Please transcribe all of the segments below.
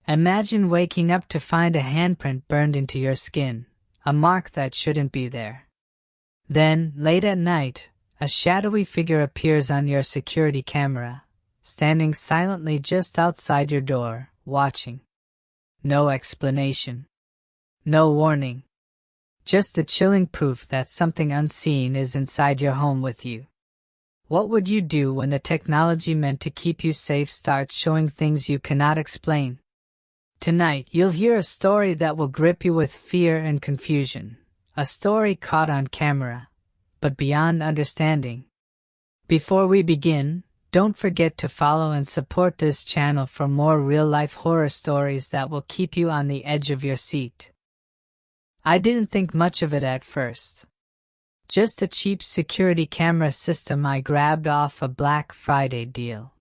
Imagine waking up to find a handprint burned into your skin, a mark that shouldn't be there. Then, late at night, a shadowy figure appears on your security camera, standing silently just outside your door, watching. No explanation. No warning. Just the chilling proof that something unseen is inside your home with you. What would you do when the technology meant to keep you safe starts showing things you cannot explain? Tonight, you'll hear a story that will grip you with fear and confusion. A story caught on camera, but beyond understanding. Before we begin, don't forget to follow and support this channel for more real-life horror stories that will keep you on the edge of your seat. I didn't think much of it at first. Just a cheap security camera system I grabbed off a Black Friday deal.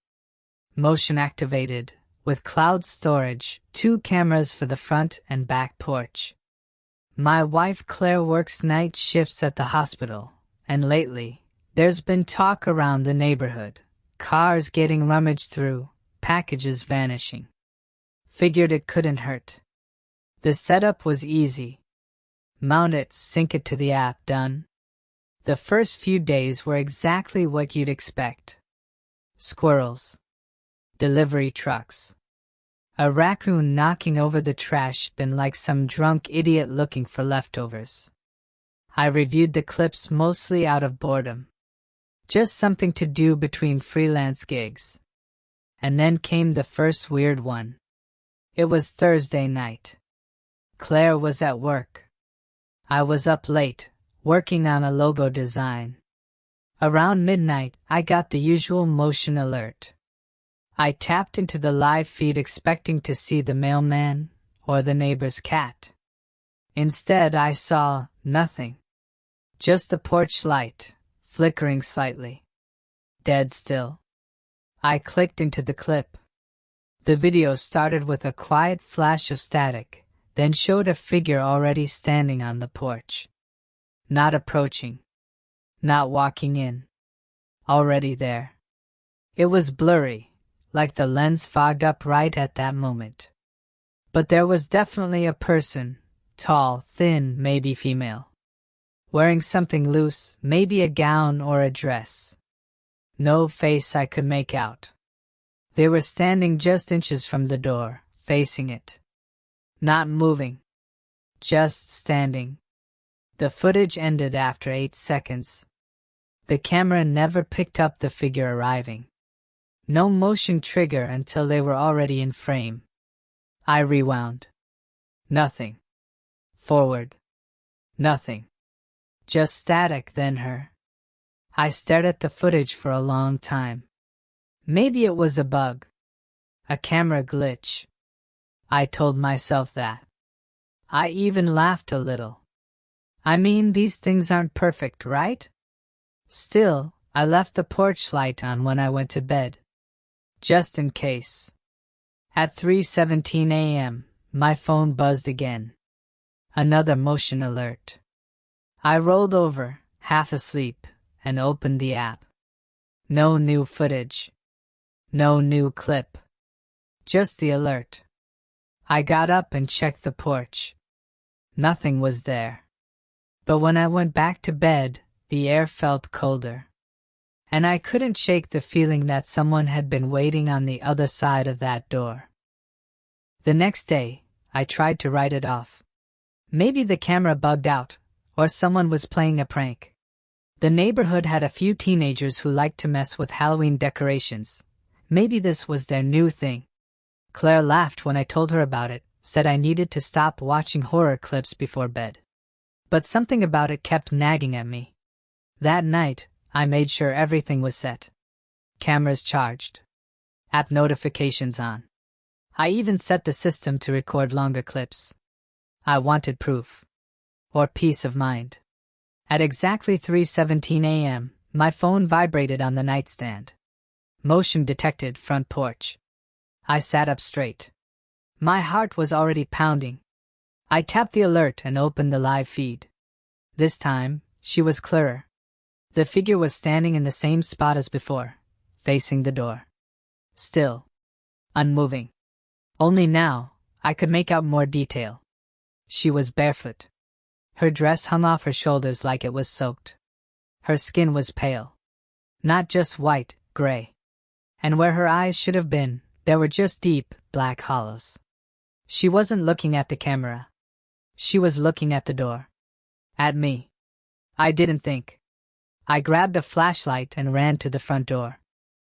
Motion activated, with cloud storage, 2 cameras for the front and back porch. My wife Claire works night shifts at the hospital, and lately, there's been talk around the neighborhood. Cars getting rummaged through, packages vanishing. Figured it couldn't hurt. The setup was easy. Mount it, sync it to the app, done. The first few days were exactly what you'd expect. Squirrels. Delivery trucks. A raccoon knocking over the trash bin like some drunk idiot looking for leftovers. I reviewed the clips mostly out of boredom. Just something to do between freelance gigs. And then came the first weird one. It was Thursday night. Claire was at work. I was up late, working on a logo design. Around midnight, I got the usual motion alert. I tapped into the live feed expecting to see the mailman or the neighbor's cat. Instead, I saw nothing. Just the porch light, flickering slightly. Dead still. I clicked into the clip. The video started with a quiet flash of static, then showed a figure already standing on the porch. Not approaching. Not walking in. Already there. It was blurry, like the lens fogged up right at that moment. But there was definitely a person, tall, thin, maybe female. Wearing something loose, maybe a gown or a dress. No face I could make out. They were standing just inches from the door, facing it. Not moving. Just standing. The footage ended after 8 seconds. The camera never picked up the figure arriving. No motion trigger until they were already in frame. I rewound. Nothing. Forward. Nothing. Just static, then her. I stared at the footage for a long time. Maybe it was a bug. A camera glitch. I told myself that. I even laughed a little. I mean, these things aren't perfect, right? Still, I left the porch light on when I went to bed. Just in case. At 3:17 a.m., my phone buzzed again. Another motion alert. I rolled over, half asleep, and opened the app. No new footage. No new clip. Just the alert. I got up and checked the porch. Nothing was there. But when I went back to bed, the air felt colder. And I couldn't shake the feeling that someone had been waiting on the other side of that door. The next day, I tried to write it off. Maybe the camera bugged out, or someone was playing a prank. The neighborhood had a few teenagers who liked to mess with Halloween decorations. Maybe this was their new thing. Claire laughed when I told her about it, said I needed to stop watching horror clips before bed. But something about it kept nagging at me. That night, I made sure everything was set. Cameras charged. App notifications on. I even set the system to record longer clips. I wanted proof. Or peace of mind. At exactly 3:17 a.m., my phone vibrated on the nightstand. Motion detected, front porch. I sat up straight. My heart was already pounding. I tapped the alert and opened the live feed. This time, she was clearer. The figure was standing in the same spot as before, facing the door. Still. Unmoving. Only now, I could make out more detail. She was barefoot. Her dress hung off her shoulders like it was soaked. Her skin was pale. Not just white, gray. And where her eyes should have been, there were just deep, black hollows. She wasn't looking at the camera. She was looking at the door. At me. I didn't think. I grabbed a flashlight and ran to the front door.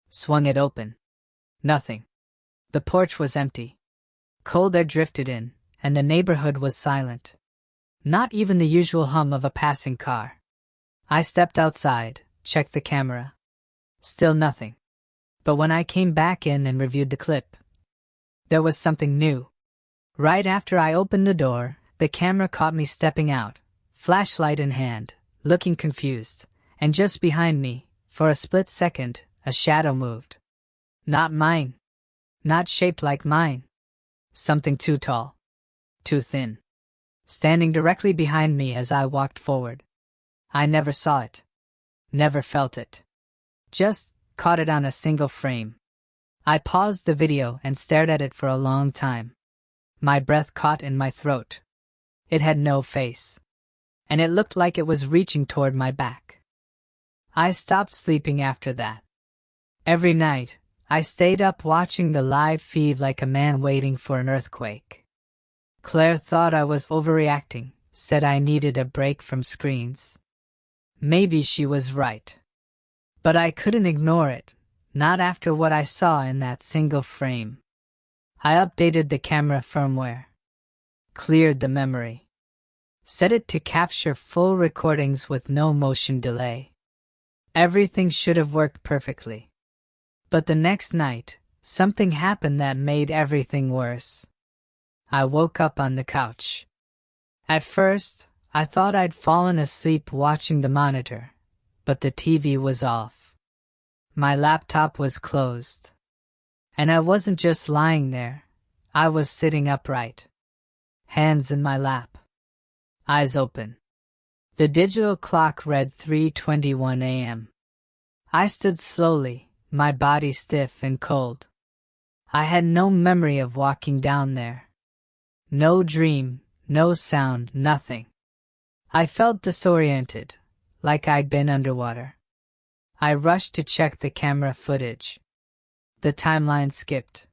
Swung it open. Nothing. The porch was empty. Cold air drifted in, and the neighborhood was silent. Not even the usual hum of a passing car. I stepped outside, checked the camera. Still nothing. But when I came back in and reviewed the clip, there was something new. Right after I opened the door, the camera caught me stepping out, flashlight in hand, looking confused, and just behind me, for a split second, a shadow moved. Not mine. Not shaped like mine. Something too tall. Too thin. Standing directly behind me as I walked forward. I never saw it. Never felt it. Just caught it on a single frame. I paused the video and stared at it for a long time. My breath caught in my throat. It had no face. And it looked like it was reaching toward my back. I stopped sleeping after that. Every night, I stayed up watching the live feed like a man waiting for an earthquake. Claire thought I was overreacting, said I needed a break from screens. Maybe she was right. But I couldn't ignore it, not after what I saw in that single frame. I updated the camera firmware. Cleared the memory. Set it to capture full recordings with no motion delay. Everything should have worked perfectly. But the next night, something happened that made everything worse. I woke up on the couch. At first, I thought I'd fallen asleep watching the monitor, but the TV was off. My laptop was closed. And I wasn't just lying there, I was sitting upright. Hands in my lap. Eyes open. The digital clock read 3:21 a.m. I stood slowly, my body stiff and cold. I had no memory of walking down there. No dream, no sound, nothing. I felt disoriented, like I'd been underwater. I rushed to check the camera footage. The timeline skipped.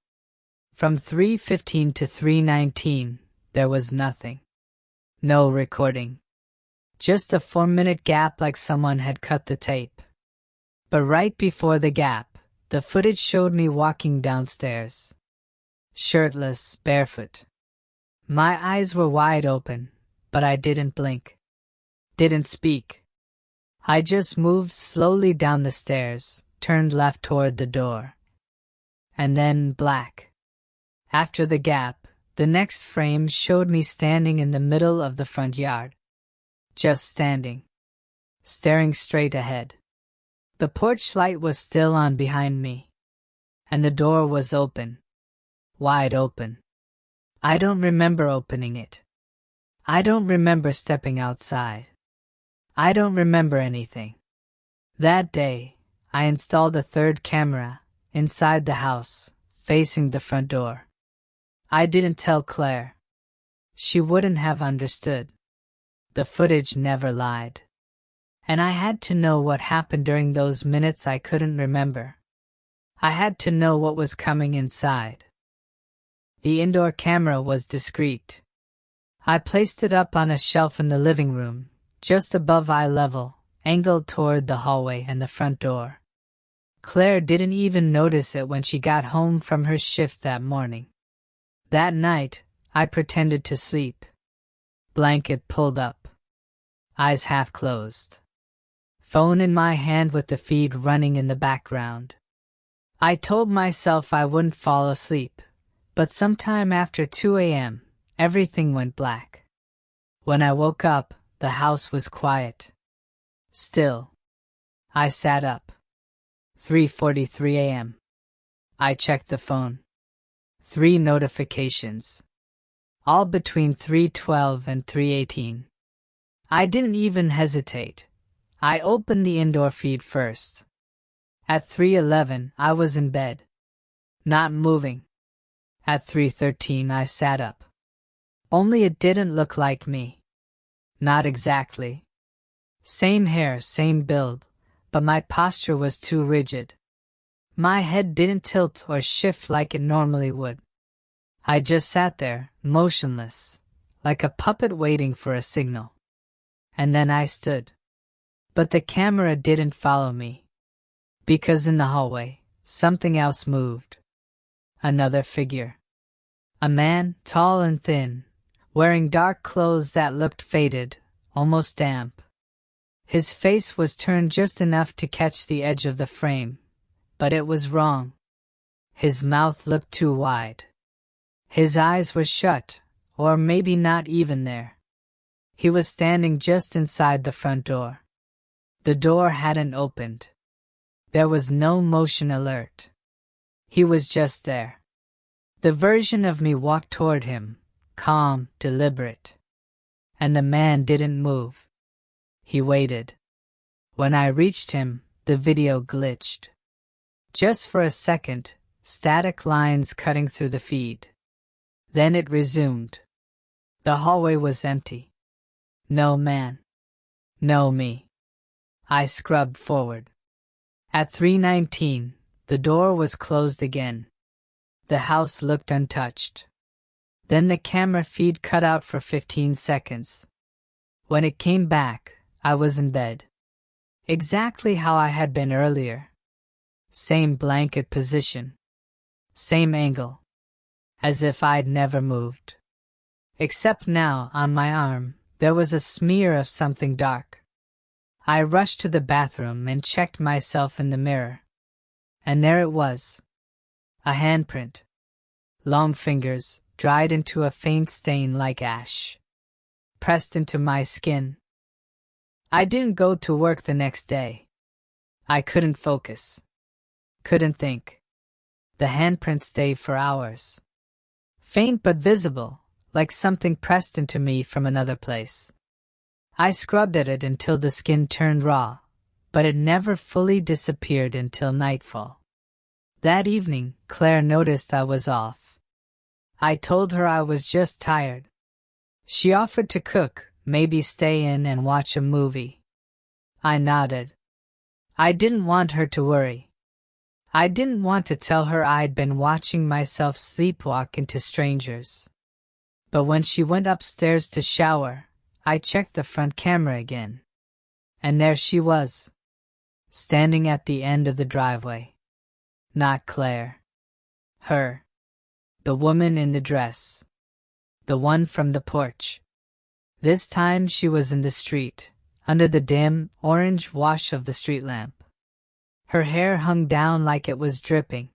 From 3:15 to 3:19, there was nothing. No recording. Just a 4-minute gap like someone had cut the tape. But right before the gap, the footage showed me walking downstairs. Shirtless, barefoot. My eyes were wide open, but I didn't blink. Didn't speak. I just moved slowly down the stairs, turned left toward the door. And then black. After the gap, the next frame showed me standing in the middle of the front yard. Just standing. Staring straight ahead. The porch light was still on behind me. And the door was open. Wide open. I don't remember opening it. I don't remember stepping outside. I don't remember anything. That day, I installed a third camera, inside the house, facing the front door. I didn't tell Claire. She wouldn't have understood. The footage never lied. And I had to know what happened during those minutes I couldn't remember. I had to know what was coming inside. The indoor camera was discreet. I placed it up on a shelf in the living room, just above eye level, angled toward the hallway and the front door. Claire didn't even notice it when she got home from her shift that morning. That night, I pretended to sleep. Blanket pulled up. Eyes half closed. Phone in my hand with the feed running in the background. I told myself I wouldn't fall asleep, but sometime after 2 a.m., everything went black. When I woke up, the house was quiet. Still. I sat up. 3:43 a.m. I checked the phone. 3 notifications. All between 3:12 and 3:18. I didn't even hesitate. I opened the indoor feed first. At 3:11, I was in bed. Not moving. At 3:13 I sat up. Only it didn't look like me. Not exactly. Same hair, same build, but my posture was too rigid. My head didn't tilt or shift like it normally would. I just sat there, motionless, like a puppet waiting for a signal. And then I stood. But the camera didn't follow me. Because in the hallway, something else moved. Another figure. A man, tall and thin, wearing dark clothes that looked faded, almost damp. His face was turned just enough to catch the edge of the frame, but it was wrong. His mouth looked too wide. His eyes were shut, or maybe not even there. He was standing just inside the front door. The door hadn't opened. There was no motion alert. He was just there. The version of me walked toward him, calm, deliberate. And the man didn't move. He waited. When I reached him, the video glitched. Just for a second, static lines cutting through the feed. Then it resumed. The hallway was empty. No man. No me. I scrubbed forward. At 3:19, the door was closed again. The house looked untouched. Then the camera feed cut out for 15 seconds. When it came back, I was in bed. Exactly how I had been earlier. Same blanket position. Same angle. As if I'd never moved. Except now, on my arm, there was a smear of something dark. I rushed to the bathroom and checked myself in the mirror. And there it was. A handprint. Long fingers, dried into a faint stain like ash. Pressed into my skin. I didn't go to work the next day. I couldn't focus. Couldn't think. The handprint stayed for hours. Faint but visible, like something pressed into me from another place. I scrubbed at it until the skin turned raw, but it never fully disappeared until nightfall. That evening, Claire noticed I was off. I told her I was just tired. She offered to cook, maybe stay in and watch a movie. I nodded. I didn't want her to worry. I didn't want to tell her I'd been watching myself sleepwalk into strangers. But when she went upstairs to shower, I checked the front camera again. And there she was. Standing at the end of the driveway. Not Claire. Her. The woman in the dress. The one from the porch. This time she was in the street, under the dim, orange wash of the street lamp. Her hair hung down like it was dripping.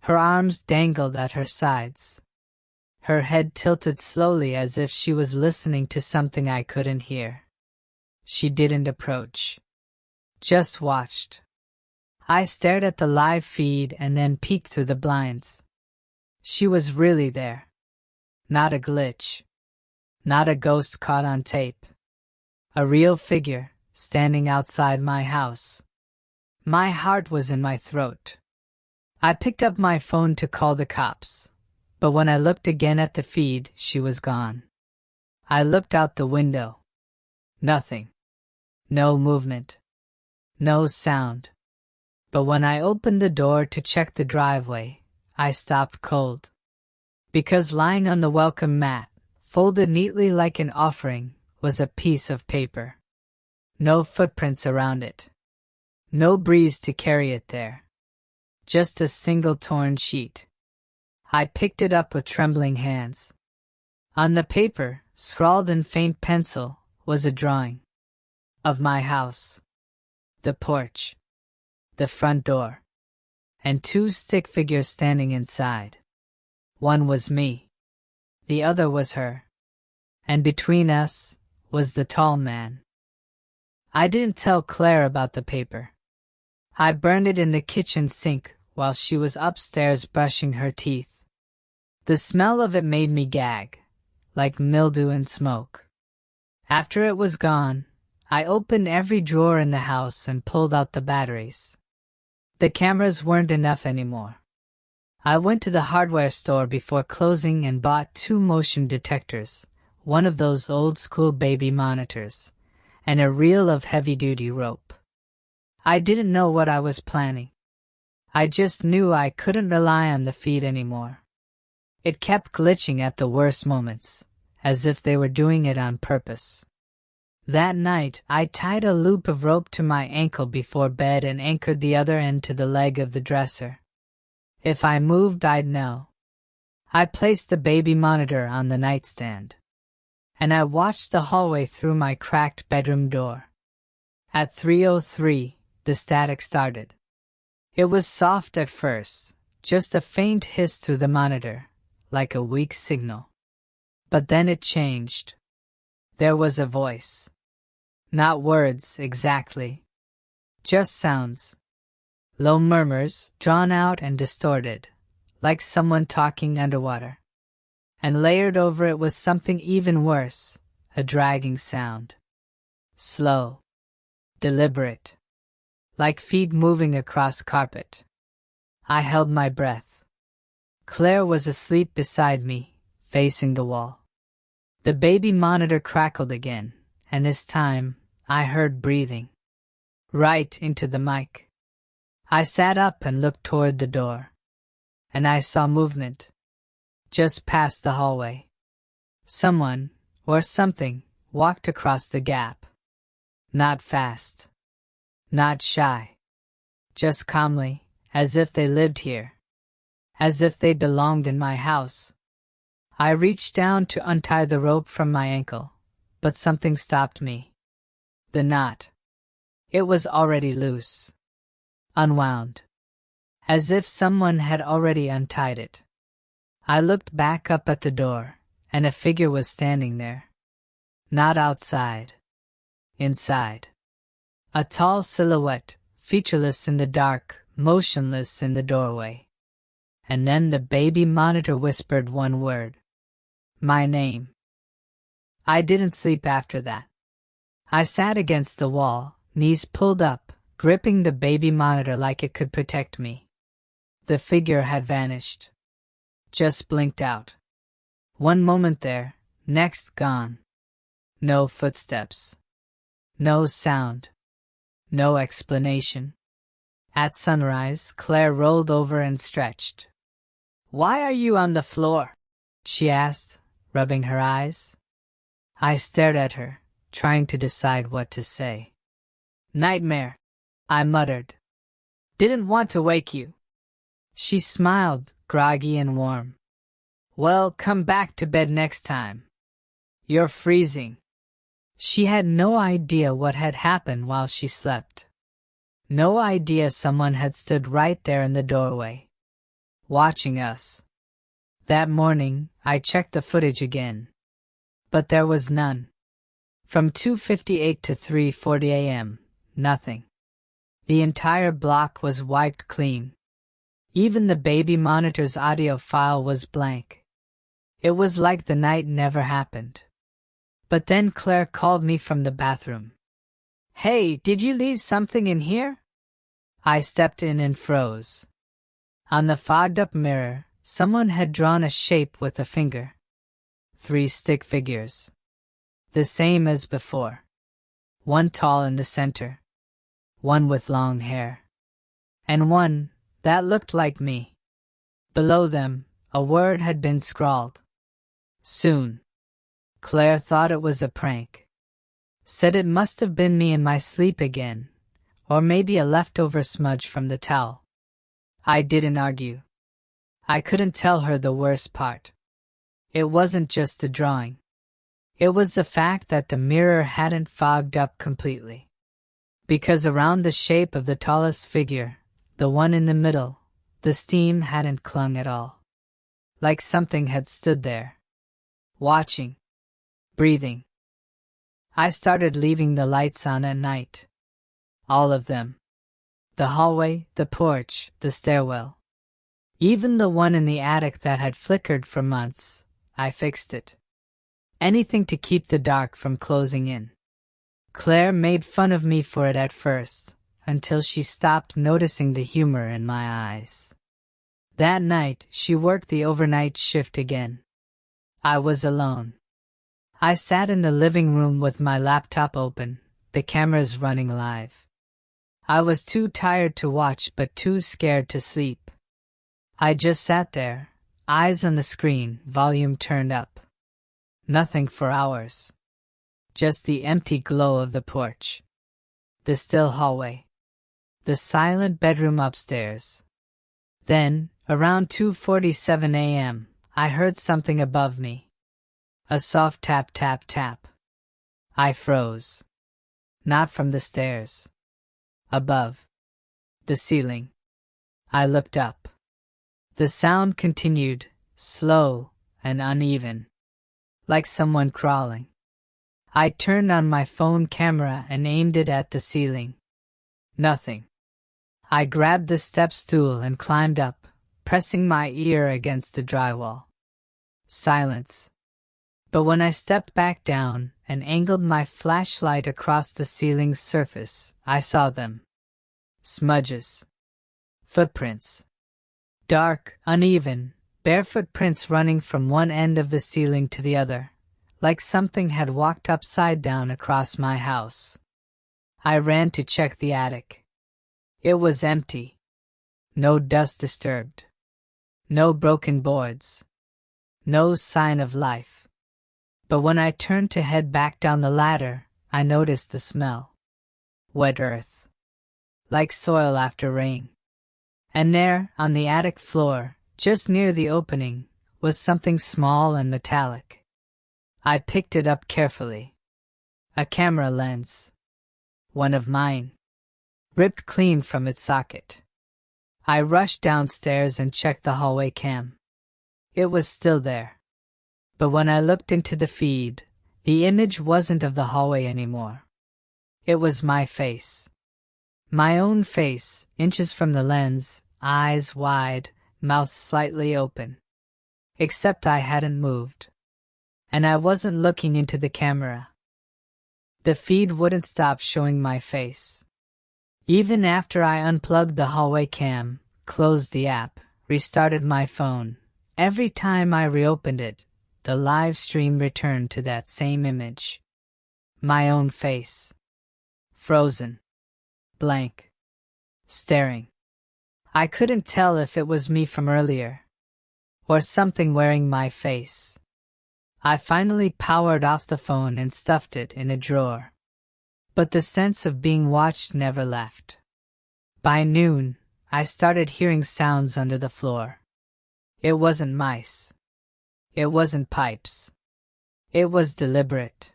Her arms dangled at her sides. Her head tilted slowly as if she was listening to something I couldn't hear. She didn't approach. Just watched. I stared at the live feed and then peeked through the blinds. She was really there. Not a glitch. Not a ghost caught on tape. A real figure, standing outside my house. My heart was in my throat. I picked up my phone to call the cops, but when I looked again at the feed, she was gone. I looked out the window. Nothing. No movement. No sound. But when I opened the door to check the driveway, I stopped cold. Because lying on the welcome mat, folded neatly like an offering, was a piece of paper. No footprints around it. No breeze to carry it there. Just a single torn sheet. I picked it up with trembling hands. On the paper, scrawled in faint pencil, was a drawing. Of my house. The porch. The front door. And two stick figures standing inside. One was me. The other was her. And between us was the tall man. I didn't tell Claire about the paper. I burned it in the kitchen sink while she was upstairs brushing her teeth. The smell of it made me gag, like mildew and smoke. After it was gone, I opened every drawer in the house and pulled out the batteries. The cameras weren't enough anymore. I went to the hardware store before closing and bought 2 motion detectors, one of those old-school baby monitors, and a reel of heavy-duty rope. I didn't know what I was planning. I just knew I couldn't rely on the feed anymore. It kept glitching at the worst moments, as if they were doing it on purpose. That night, I tied a loop of rope to my ankle before bed and anchored the other end to the leg of the dresser. If I moved, I'd know. I placed the baby monitor on the nightstand, and I watched the hallway through my cracked bedroom door. At 3:03, the static started. It was soft at first, just a faint hiss through the monitor, like a weak signal. But then it changed. There was a voice. Not words, exactly. Just sounds. Low murmurs, drawn out and distorted, like someone talking underwater. And layered over it was something even worse, a dragging sound. Slow. Deliberate. Like feet moving across carpet. I held my breath. Claire was asleep beside me, facing the wall. The baby monitor crackled again, and this time, I heard breathing. Right into the mic. I sat up and looked toward the door. And I saw movement. Just past the hallway. Someone, or something, walked across the gap. Not fast. Not shy. Just calmly, as if they lived here. As if they belonged in my house. I reached down to untie the rope from my ankle, but something stopped me. The knot. It was already loose. Unwound. As if someone had already untied it. I looked back up at the door, and a figure was standing there. Not outside. Inside. A tall silhouette, featureless in the dark, motionless in the doorway. And then the baby monitor whispered one word. My name. I didn't sleep after that. I sat against the wall, knees pulled up, gripping the baby monitor like it could protect me. The figure had vanished. Just blinked out. One moment there, next gone. No footsteps. No sound. No explanation. At sunrise, Claire rolled over and stretched. "Why are you on the floor?" she asked, rubbing her eyes. I stared at her, trying to decide what to say. "Nightmare," I muttered. "Didn't want to wake you." She smiled, groggy and warm. "Well, come back to bed next time. You're freezing." She had no idea what had happened while she slept. No idea someone had stood right there in the doorway, watching us. That morning, I checked the footage again. But there was none. From 2:58 to 3:40 a.m., nothing. The entire block was wiped clean. Even the baby monitor's audio file was blank. It was like the night never happened. But then Claire called me from the bathroom. "Hey, did you leave something in here?" I stepped in and froze. On the fogged-up mirror, someone had drawn a shape with a finger. 3 stick figures. The same as before. One tall in the center. One with long hair. And one that looked like me. Below them, a word had been scrawled. Soon. Claire thought it was a prank. Said it must have been me in my sleep again, or maybe a leftover smudge from the towel. I didn't argue. I couldn't tell her the worst part. It wasn't just the drawing. It was the fact that the mirror hadn't fogged up completely. Because around the shape of the tallest figure, the one in the middle, the steam hadn't clung at all. Like something had stood there. Watching. Breathing. I started leaving the lights on at night. All of them. The hallway, the porch, the stairwell. Even the one in the attic that had flickered for months, I fixed it. Anything to keep the dark from closing in. Claire made fun of me for it at first, until she stopped noticing the humor in my eyes. That night, she worked the overnight shift again. I was alone. I sat in the living room with my laptop open, the cameras running live. I was too tired to watch but too scared to sleep. I just sat there, eyes on the screen, volume turned up. Nothing for hours. Just the empty glow of the porch. The still hallway. The silent bedroom upstairs. Then, around 2:47 a.m., I heard something above me. A soft tap tap tap. I froze. Not from the stairs. Above. The ceiling. I looked up. The sound continued, slow and uneven. Like someone crawling. I turned on my phone camera and aimed it at the ceiling. Nothing. I grabbed the step stool and climbed up, pressing my ear against the drywall. Silence. But when I stepped back down and angled my flashlight across the ceiling's surface, I saw them. Smudges. Footprints. Dark, uneven, barefoot prints running from one end of the ceiling to the other, like something had walked upside down across my house. I ran to check the attic. It was empty. No dust disturbed. No broken boards. No sign of life. But when I turned to head back down the ladder, I noticed the smell. Wet earth. Like soil after rain. And there, on the attic floor, just near the opening, was something small and metallic. I picked it up carefully. A camera lens. One of mine. Ripped clean from its socket. I rushed downstairs and checked the hallway cam. It was still there. But when I looked into the feed, the image wasn't of the hallway anymore. It was my face. My own face, inches from the lens, eyes wide, mouth slightly open. Except I hadn't moved. And I wasn't looking into the camera. The feed wouldn't stop showing my face. Even after I unplugged the hallway cam, closed the app, restarted my phone, every time I reopened it, the live stream returned to that same image. My own face. Frozen. Blank. Staring. I couldn't tell if it was me from earlier. Or something wearing my face. I finally powered off the phone and stuffed it in a drawer. But the sense of being watched never left. By noon, I started hearing sounds under the floor. It wasn't mice. It wasn't pipes. It was deliberate.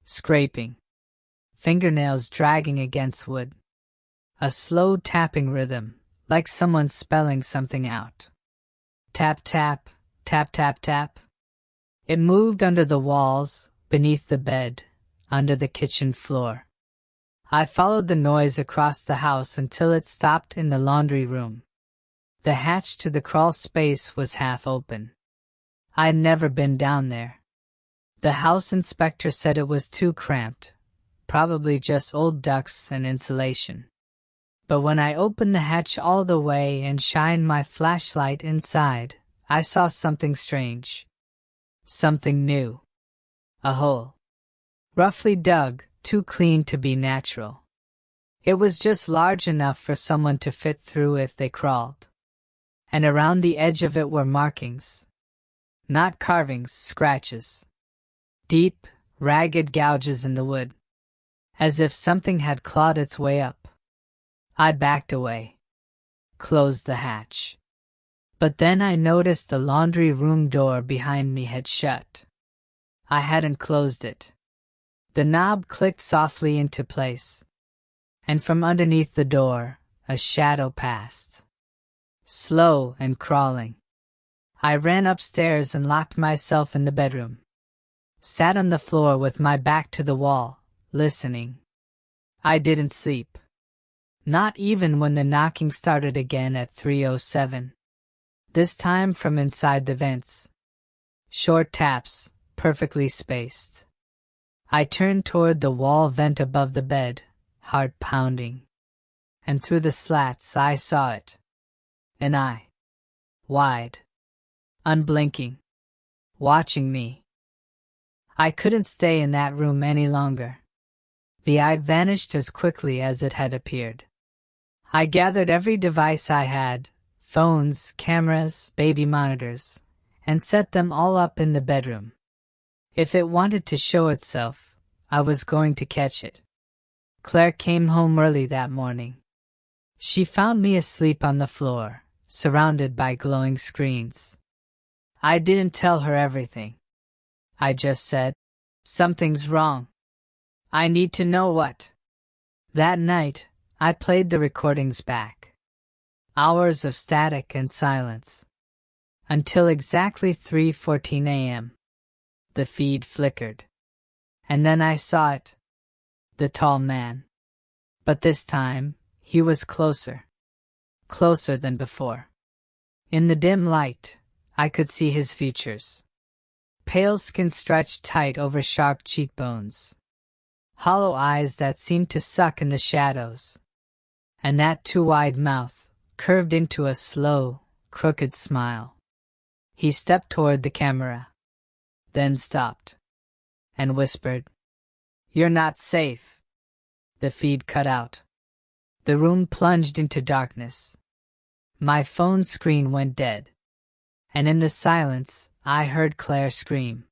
Scraping. Fingernails dragging against wood. A slow tapping rhythm, like someone spelling something out. Tap tap, tap tap tap. It moved under the walls, beneath the bed, under the kitchen floor. I followed the noise across the house until it stopped in the laundry room. The hatch to the crawl space was half open. I'd never been down there. The house inspector said it was too cramped, probably just old ducts and insulation. But when I opened the hatch all the way and shined my flashlight inside, I saw something strange. Something new. A hole. Roughly dug, too clean to be natural. It was just large enough for someone to fit through if they crawled. And around the edge of it were markings. Not carvings, scratches. Deep, ragged gouges in the wood. As if something had clawed its way up. I backed away. Closed the hatch. But then I noticed the laundry room door behind me had shut. I hadn't closed it. The knob clicked softly into place. And from underneath the door, a shadow passed. Slow and crawling. I ran upstairs and locked myself in the bedroom. Sat on the floor with my back to the wall, listening. I didn't sleep. Not even when the knocking started again at 3:07. This time from inside the vents. Short taps, perfectly spaced. I turned toward the wall vent above the bed, heart pounding. And through the slats I saw it. An eye. wide, unblinking, watching me. I couldn't stay in that room any longer. The eye vanished as quickly as it had appeared. I gathered every device I had, phones, cameras, baby monitors, and set them all up in the bedroom. If it wanted to show itself, I was going to catch it. Claire came home early that morning. She found me asleep on the floor, surrounded by glowing screens. I didn't tell her everything. I just said, "Something's wrong. I need to know what." That night, I played the recordings back. Hours of static and silence. Until exactly 3:14 a.m. The feed flickered. And then I saw it. The tall man. But this time, he was closer. Closer than before. In the dim light, I could see his features. Pale skin stretched tight over sharp cheekbones. Hollow eyes that seemed to suck in the shadows. And that too wide mouth, curved into a slow, crooked smile. He stepped toward the camera. Then stopped. And whispered, "You're not safe." The feed cut out. The room plunged into darkness. My phone screen went dead. And in the silence, I heard Claire scream.